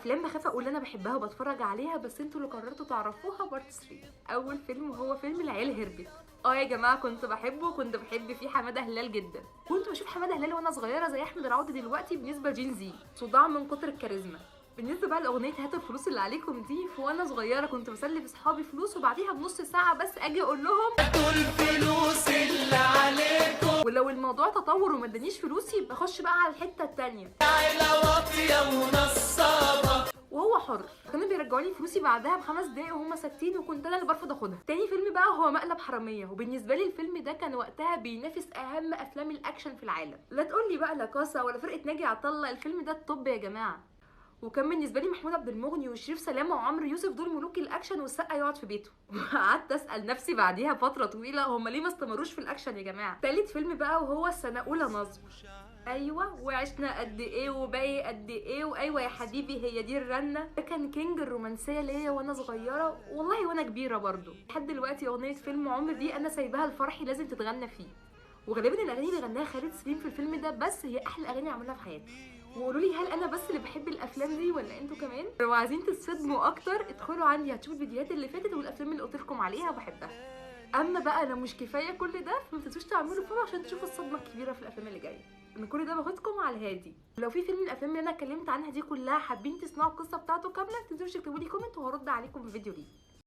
افلام بخاف اقول انا بحبها وبتفرج عليها، بس انتوا اللي قررتوا تعرفوها. بارت 3. اول فيلم هو فيلم العيال هربت. يا جماعه كنت بحبه، وكنت بحب فيه حماده هلال جدا. كنت بشوف حماده هلال وانا صغيره زي احمد العوضي دلوقتي بالنسبه لجين زي، صداع من كتر الكاريزما. بالنسبه بقى لاغنيه هاتوا الفلوس اللي عليكم دي، فوانا صغيره كنت بسلف اصحابي فلوس، وبعديها بنص ساعه بس اجي اقول لهم هاتوا الفلوس اللي عليكم، ولو الموضوع تطور وما ادانيش فلوسي يبقى اخش بقى على الحته التانيه عيله واطيه ونصابه. وهو حر. كانوا بيرجعوا لي فلوسي بعدها ب5 دقايق وهم ساكتين، وكنت انا اللي برفض اخدها. تاني فيلم بقى هو مقلب حراميه، وبالنسبه لي الفيلم ده كان وقتها بينافس اهم افلام الاكشن في العالم. لا تقول لي بقى لا كاسا ولا فرقه ناجي عطا الله، الفيلم ده الطب يا جماعه. وكان بالنسبه لي محمود عبد المغني وشريف سلامه وعمرو يوسف دول ملوك الاكشن، والسقا يقعد في بيته. وقعدت اسال نفسي بعديها فتره طويله هم ليه ما استمروش في الاكشن يا جماعه. تالت فيلم بقى وهو سنه اولى نصب. ايوه وعشنا قد ايه وباقي قد ايه، وايوه يا حبيبي هي دي الرنه. ده كان كينج الرومانسيه ليا وانا صغيره، والله وانا كبيره برضو. لحد دلوقتي اغنيه فيلم عمر دي انا سايباها لفرحي لازم تتغنى فيه. وغالبا الاغاني اللي غناها خالد سليم في الفيلم ده بس هي احلى اغاني عملها في حياتي. وقولوا لي هل انا بس اللي بحب الافلام دي ولا انتوا كمان؟ لو عايزين تتصدموا اكتر ادخلوا عندي هتشوفوا الفيديوهات اللي فاتت والافلام اللي قلت لكم عليها وبحبها. اما بقى لو مش كفايه كل ده فما تنسوش تعملوا فولو عشان تشوفوا الصدمه الكبيره في الافلام اللي جايه. انا كل ده باخدكم على الهادي. لو في فيلم من الافلام اللي انا اتكلمت عنها دي كلها حابين تسمعوا القصه بتاعته كامله، ما تنسوش تكتبوا لي كومنت وهرد عليكم في فيديو ليه.